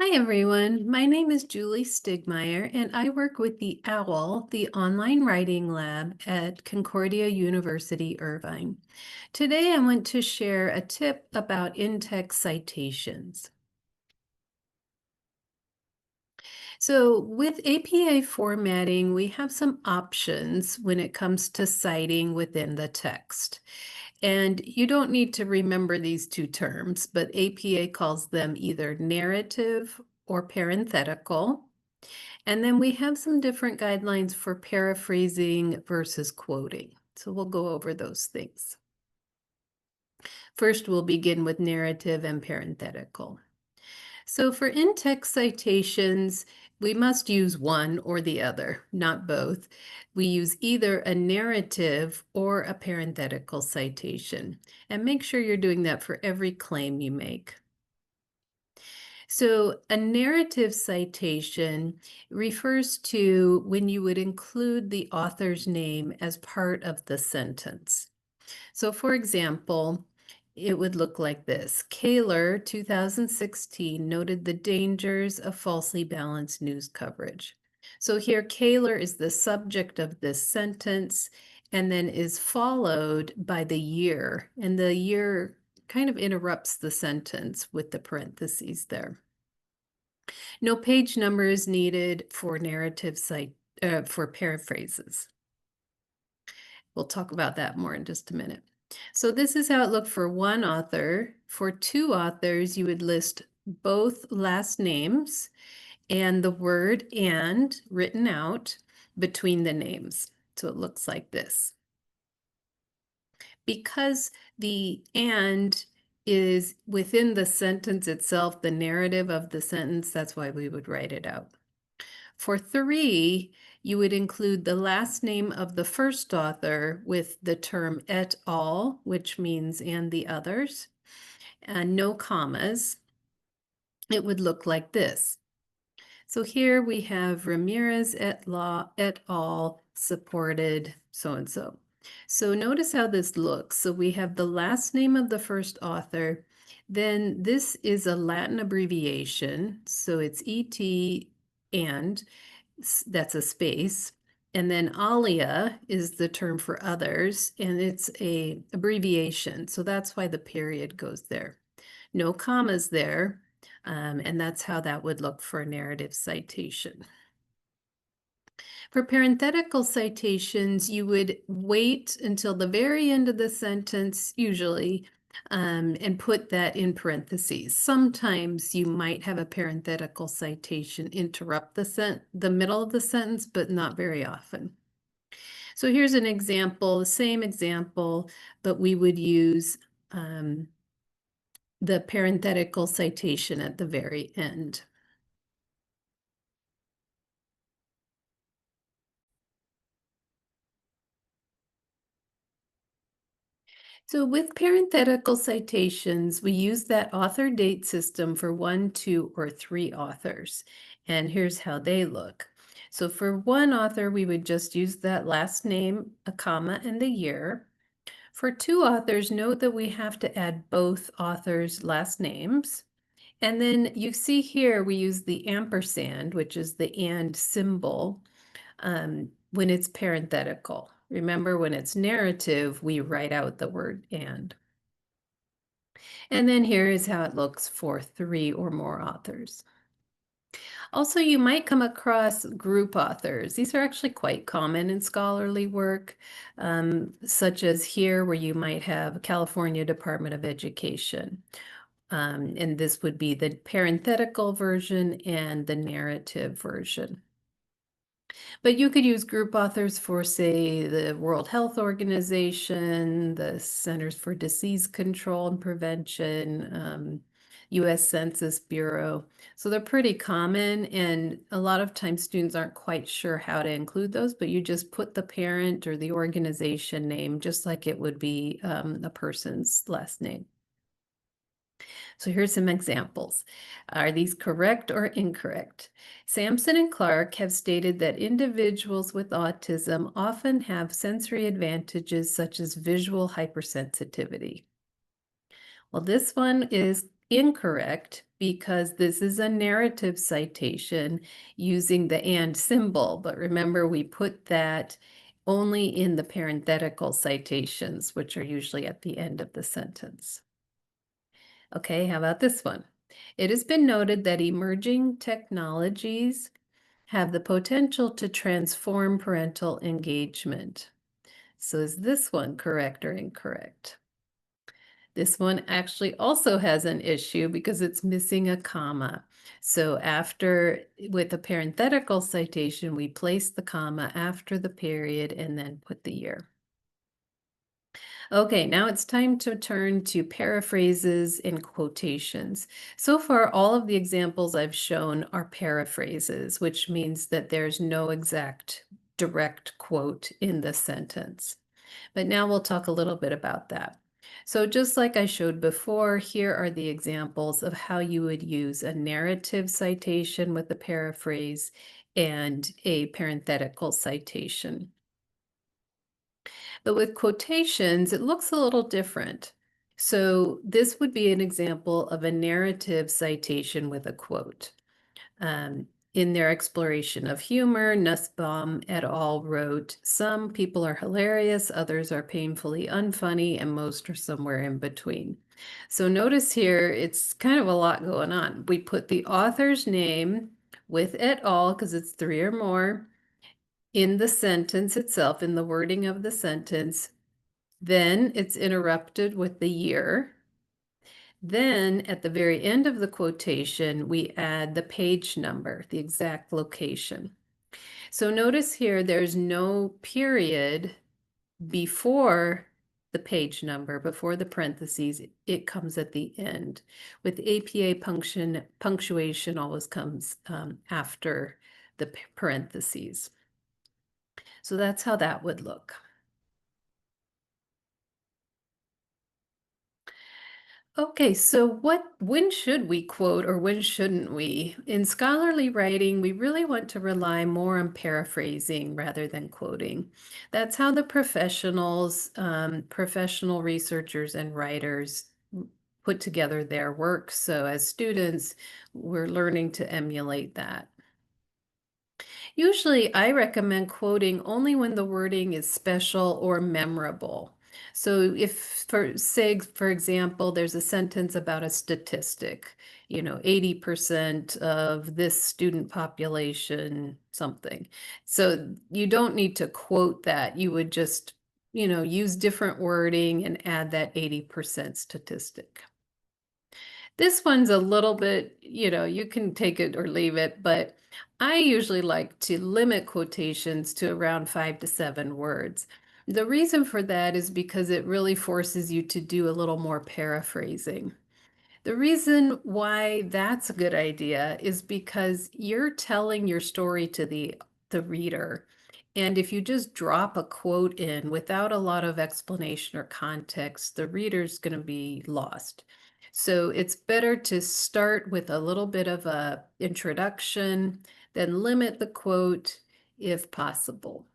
Hi, everyone. My name is Julie Stigmeyer, and I work with the OWL, the Online Writing Lab at Concordia University, Irvine. Today, I want to share a tip about in-text citations. So with APA formatting, we have some options when it comes to citing within the text. And you don't need to remember these two terms, but APA calls them either narrative or parenthetical. And then we have some different guidelines for paraphrasing versus quoting. So we'll go over those things. First, we'll begin with narrative and parenthetical. So for in-text citations, we must use one or the other, not both. We use either a narrative or a parenthetical citation. And make sure you're doing that for every claim you make. So a narrative citation refers to when you would include the author's name as part of the sentence. So for example, it would look like this. Kaler, 2016, noted the dangers of falsely balanced news coverage. So here, Kaler is the subject of this sentence and then is followed by the year. And the year kind of interrupts the sentence with the parentheses there. No page number is needed for for paraphrases. We'll talk about that more in just a minute. So this is how it looked for one author. For two authors, you would list both last names and the word "and" written out between the names. So it looks like this. Because the "and" is within the sentence itself, the narrative of the sentence, that's why we would write it out. For three, you would include the last name of the first author with the term et al., which means and the others, and no commas. It would look like this. So here we have Ramirez et al. Supported so-and-so. So notice how this looks. So we have the last name of the first author. Then this is a Latin abbreviation. So it's ET and that's a space. And then alia is the term for others, and it's a abbreviation. So that's why the period goes there. No commas there. And that's how that would look for a narrative citation. For parenthetical citations, you would wait until the very end of the sentence, usually, and put that in parentheses. Sometimes you might have a parenthetical citation interrupt the middle of the sentence, but not very often. So here's an example, the same example, but we would use the parenthetical citation at the very end. So with parenthetical citations, we use that author date system for 1, 2, or 3 authors. And here's how they look. So for one author, we would just use that last name, a comma, and the year. For two authors, note that we have to add both authors' last names. And then you see here, we use the ampersand, which is the and symbol, when it's parenthetical. Remember, when it's narrative, we write out the word and. And then here is how it looks for 3 or more authors. Also, you might come across group authors. These are actually quite common in scholarly work, such as here where you might have California Department of Education. And this would be the parenthetical version and the narrative version. But you could use group authors for, say, the World Health Organization, the Centers for Disease Control and Prevention, U.S. Census Bureau. So they're pretty common, and a lot of times students aren't quite sure how to include those, but you just put the parent or the organization name just like it would be a person's last name. So here's some examples. Are these correct or incorrect? Sampson and Clark have stated that individuals with autism often have sensory advantages such as visual hypersensitivity. Well, this one is incorrect because this is a narrative citation using the and symbol. But remember, we put that only in the parenthetical citations, which are usually at the end of the sentence. Okay, how about this one? It has been noted that emerging technologies have the potential to transform parental engagement. So is this one correct or incorrect? This one actually also has an issue because it's missing a comma. So with a parenthetical citation, we place the comma after the period and then put the year. Okay, now it's time to turn to paraphrases and quotations. So far, all of the examples I've shown are paraphrases, which means that there's no exact direct quote in the sentence. But now we'll talk a little bit about that. So just like I showed before, here are the examples of how you would use a narrative citation with a paraphrase and a parenthetical citation. But with quotations, it looks a little different. So this would be an example of a narrative citation with a quote. In their exploration of humor, Nussbaum et al. Wrote, "Some people are hilarious, others are painfully unfunny, and most are somewhere in between." So notice here, it's kind of a lot going on. We put the author's name with et al. Because it's three or more in the sentence itself, in the wording of the sentence. Then it's interrupted with the year. Then at the very end of the quotation, we add the page number, the exact location. So notice here, there's no period before the page number, before the parentheses, it comes at the end. With APA punctuation always comes after the parentheses. So that's how that would look. Okay, so when should we quote or when shouldn't we? In scholarly writing, we really want to rely more on paraphrasing rather than quoting. That's how the professionals, professional researchers and writers put together their work. So as students, we're learning to emulate that. Usually, I recommend quoting only when the wording is special or memorable. So if for example, there's a sentence about a statistic, 80% of this student population, something. So you don't need to quote that. You would just, use different wording and add that 80% statistic. This one's a little bit, you can take it or leave it, but I usually like to limit quotations to around 5 to 7 words. The reason for that is because it really forces you to do a little more paraphrasing. The reason why that's a good idea is because you're telling your story to the reader. And if you just drop a quote in without a lot of explanation or context, the reader's going to be lost. So it's better to start with a little bit of a introduction, then limit the quote if possible.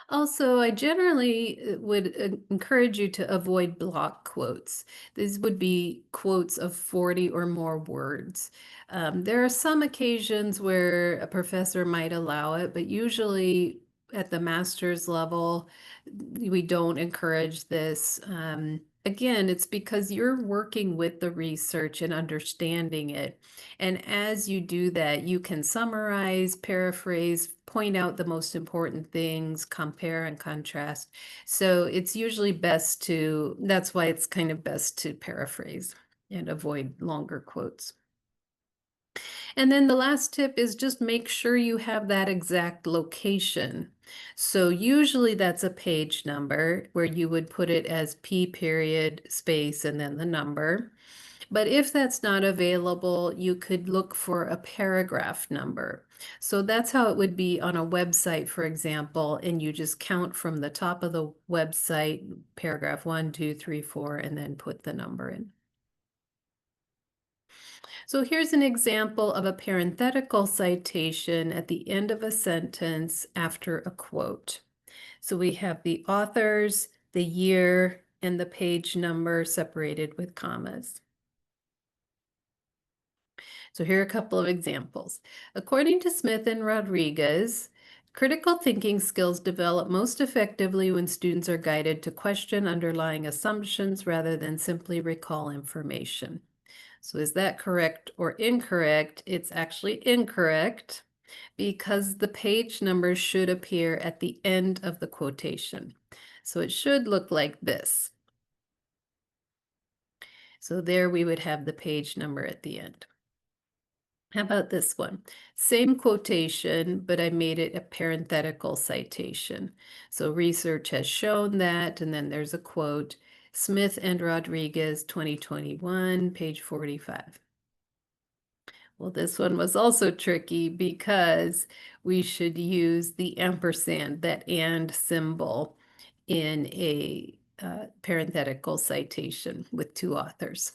Also, I generally would encourage you to avoid block quotes. These would be quotes of 40 or more words. There are some occasions where a professor might allow it, but usually at the master's level, we don't encourage this. Again, it's because you're working with the research and understanding it. And as you do that, you can summarize, paraphrase, point out the most important things, compare and contrast. So it's usually that's why it's kind of best to paraphrase and avoid longer quotes. And then the last tip is just make sure you have that exact location. So usually that's a page number where you would put it as P period space and then the number. But if that's not available, you could look for a paragraph number. So that's how it would be on a website, for example, and you just count from the top of the website, paragraph 1, 2, 3, 4, and then put the number in. So here's an example of a parenthetical citation at the end of a sentence after a quote. So we have the authors, the year, and the page number separated with commas. So here are a couple of examples. According to Smith and Rodriguez, critical thinking skills develop most effectively when students are guided to question underlying assumptions rather than simply recall information. So is that correct or incorrect? It's actually incorrect because the page number should appear at the end of the quotation. So it should look like this. So there we would have the page number at the end. How about this one? Same quotation, but I made it a parenthetical citation. So research has shown that, and then there's a quote, Smith and Rodriguez, 2021, page 45. Well, this one was also tricky because we should use the ampersand, that and symbol, in a parenthetical citation with two authors.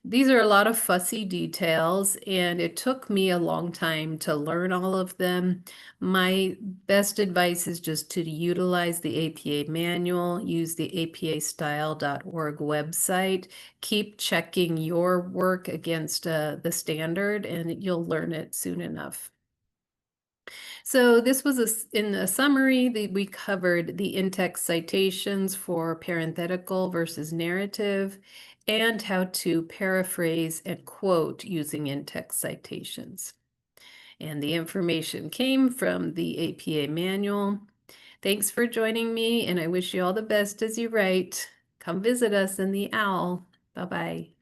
These are a lot of fussy details, and it took me a long time to learn all of them. My best advice is just to utilize the APA manual, use the apastyle.org website, keep checking your work against the standard, and you'll learn it soon enough. So this was in a summary that we covered the in-text citations for parenthetical versus narrative and how to paraphrase and quote using in-text citations. And the information came from the APA manual. Thanks for joining me, and I wish you all the best as you write. Come visit us in the OWL. Bye-bye.